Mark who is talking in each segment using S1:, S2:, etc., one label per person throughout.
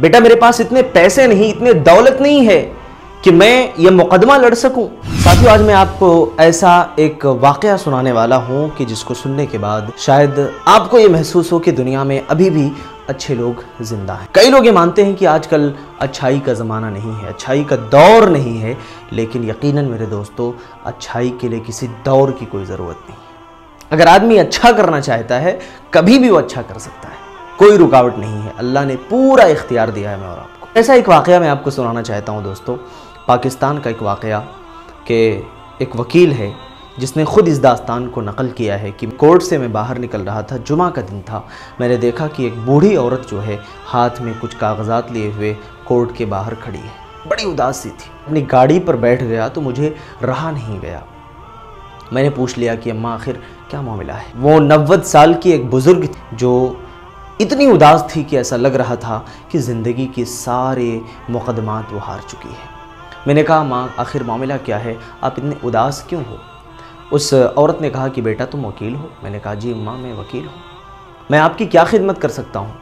S1: بیٹا میرے پاس اتنے پیسے نہیں، اتنے دولت نہیں ہے کہ میں یہ مقدمہ لڑ سکوں۔ ساتھیو، آج میں آپ کو ایسا ایک واقعہ سنانے والا ہوں کہ جس کو سننے کے بعد شاید آپ کو یہ محسوس ہو کہ دنیا میں ابھی بھی اچھے لوگ زندہ ہیں۔ کئی لوگ یہ مانتے ہیں کہ آج کل اچھائی کا زمانہ نہیں ہے، اچھائی کا دور نہیں ہے، لیکن یقیناً میرے دوستو، اچھائی کے لیے کسی دور کی کوئی ضرورت نہیں۔ اگر آدمی اچھا کرنا چاہتا ہے، کبھی بھی وہ اچھا کر سکتا ہے، کوئی رکاوٹ نہیں ہے، اللہ نے پورا اختیار دیا ہے میں اور آپ کو۔ ایسا ایک واقعہ میں آپ کو سنانا چاہتا ہوں دوستو، پاکستان کا ایک واقعہ کہ ایک وکیل ہے جس نے خود اس داستان کو نقل کیا ہے کہ کورٹ سے میں باہر نکل رہا تھا، جمعہ کا دن تھا، میں نے دیکھا کہ ایک بوڑھی عورت جو ہے ہاتھ میں کچھ کاغذات لیے ہوئے کورٹ کے باہر کھڑی ہے، بڑی اداس سی تھی۔ اپنی گاڑی پر بیٹھ گیا تو مجھے رہا نہیں گیا، میں نے پوچھ لیا کہ اماں آخر کیا معاملہ ہے۔ وہ 90 سال کی ایک بزرگ جو اتنی اداس تھی کہ ایسا لگ رہا تھا کہ زندگی کے سارے مقدمات وہ ہار چکی ہے۔ میں نے کہا ماں آخر معاملہ کیا ہے، آپ اتنے اداس کیوں ہو؟ اس عورت نے کہا کہ بیٹا تم وکیل ہو؟ میں نے کہا جی ماں میں وکیل ہوں، میں آپ کی کیا خدمت کر سکتا ہوں؟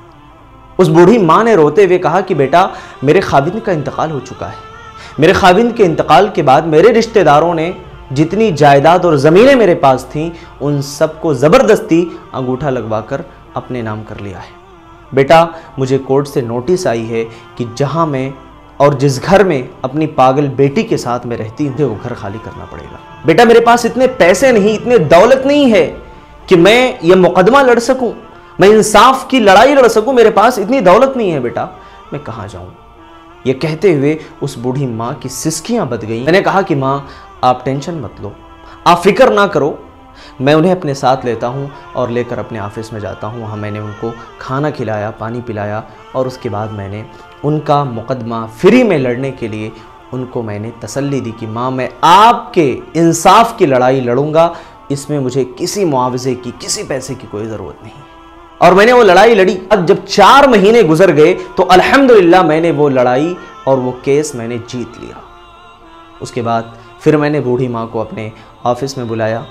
S1: اس بوڑھی ماں نے روتے ہوئے کہا کہ بیٹا میرے خاوند کا انتقال ہو چکا ہے، میرے خاوند کے انتقال کے بعد میرے رشتہ داروں نے جتنی جائیداد اور زمینیں میرے پاس تھیں ان سب کو زبردستی انگوٹھا لگوا کر اپنے نام کر لیا ہے۔ بیٹا مجھے کورٹ سے نوٹس آئی ہے کہ جہاں میں اور جس گھر میں اپنی پاگل بیٹی کے ساتھ میں رہتی ہوں، مجھے وہ گھر خالی کرنا پڑے گا۔ بیٹا میرے پاس اتنے پیسے نہیں، اتنے دولت نہیں ہے کہ میں یہ مقدمہ لڑ سکوں، میں انصاف کی لڑائی لڑ سکوں، میرے پاس اتنی دولت نہیں ہے، بیٹا میں کہاں جاؤں؟ یہ کہتے ہوئے اس بوڑھی ماں کی سسکیاں بد گئیں۔ میں نے کہا کہ ماں آپ ٹینشن مت لو، آپ فکر نہ کرو، میں انہیں اپنے ساتھ لیتا ہوں اور لے کر اپنے آفس میں جاتا ہوں۔ وہاں میں نے ان کو کھانا کھلایا، پانی پلایا، اور اس کے بعد میں نے ان کا مقدمہ فری میں لڑنے کے لیے ان کو میں نے تسلی دی کہ ماں میں آپ کے انصاف کی لڑائی لڑوں گا، اس میں مجھے کسی معاوضے کی، کسی پیسے کی کوئی ضرورت نہیں۔ اور میں نے وہ لڑائی لڑی۔ اب جب 4 مہینے گزر گئے تو الحمدللہ میں نے وہ لڑائی اور وہ کیس میں نے جیت لیا۔ اس کے بعد پھر میں نے بوڑھی ماں کو اپنے آفس میں بلایا،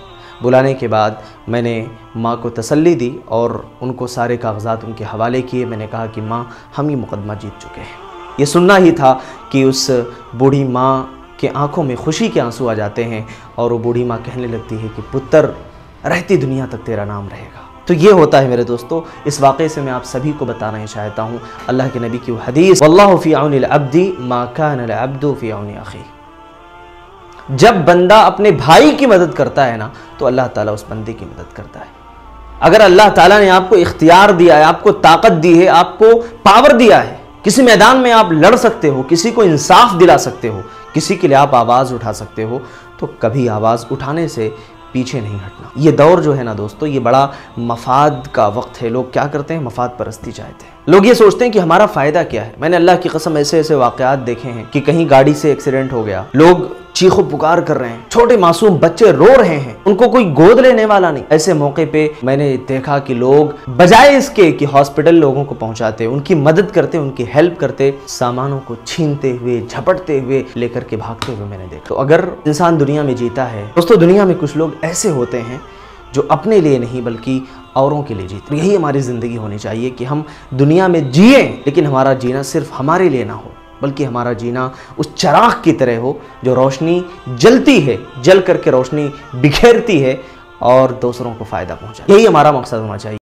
S1: بلانے کے بعد میں نے ماں کو تسلی دی اور ان کو سارے کاغذات ان کے حوالے کیے۔ میں نے کہا کہ ماں ہم یہ مقدمہ جیت چکے ہیں۔ یہ سننا ہی تھا کہ اس بوڑھی ماں کے آنکھوں میں خوشی کے آنسو آ جاتے ہیں اور وہ بوڑھی ماں کہنے لگتی ہے کہ پتر رہتی دنیا تک تیرا نام رہے گا۔ تو یہ ہوتا ہے میرے دوستو، اس واقعے سے میں آپ سبھی کو بتانا چاہتا ہوں اللہ کے نبی کی وہ حدیث، واللہ فی عون العبد ما کان العبد فی عون اخیہ۔ جب بندہ اپنے بھائی کی مدد کرتا ہے نا تو اللہ تعالیٰ اس بندے کی مدد کرتا ہے۔ اگر اللہ تعالیٰ نے آپ کو اختیار دیا ہے، آپ کو طاقت دی ہے، آپ کو پاور دیا ہے، کسی میدان میں آپ لڑ سکتے ہو، کسی کو انصاف دلا سکتے ہو، کسی کے لیے آپ آواز اٹھا سکتے ہو، تو کبھی آواز اٹھانے سے پیچھے نہیں ہٹنا۔ یہ دور جو ہے نا دوستو، یہ بڑا مفاد کا وقت ہے۔ لوگ کیا کرتے ہیں؟ مفاد پرستی چاہتے ہیں۔ لوگ یہ سوچتے ہیں کہ ہمارا فائدہ کیا ہے۔ میں نے اللہ کی قسم ایسے ایسے واقعات دیکھے ہیں کہ کہیں گاڑی سے ایکسیڈنٹ ہو گیا، لوگ چیخو پکار کر رہے ہیں، چھوٹے معصوم بچے رو رہے ہیں، ان کو کوئی گود لینے والا نہیں۔ ایسے موقع پہ میں نے دیکھا کہ لوگ بجائے اس کے کہ ہاسپٹل لوگوں کو پہنچاتے، ان کی مدد کرتے، ان کی ہیلپ کرتے، سامانوں کو چھینتے ہوئے، جھپٹتے ہوئے، لے کر کے بھاگتے ہوئے میں نے دیکھا۔ تو اگر انسان دنیا میں جیتا ہے دوستو، دنیا میں کچھ لوگ ایسے ہوتے ہیں جو اپنے لیے نہیں بلکہ اوروں کے لیے جیتے۔ یہی ہماری زندگی ہونی چاہیے کہ ہم دنیا میں جئیں، لیکن ہمارا جینا صرف ہمارے لیے نہ ہو، بلکہ ہمارا جینا اس چراغ کی طرح ہو جو روشنی جلتی ہے، جل کر کے روشنی بکھیرتی ہے اور دوسروں کو فائدہ پہنچاتی ہے۔ یہی ہمارا مقصد ہونا چاہیے۔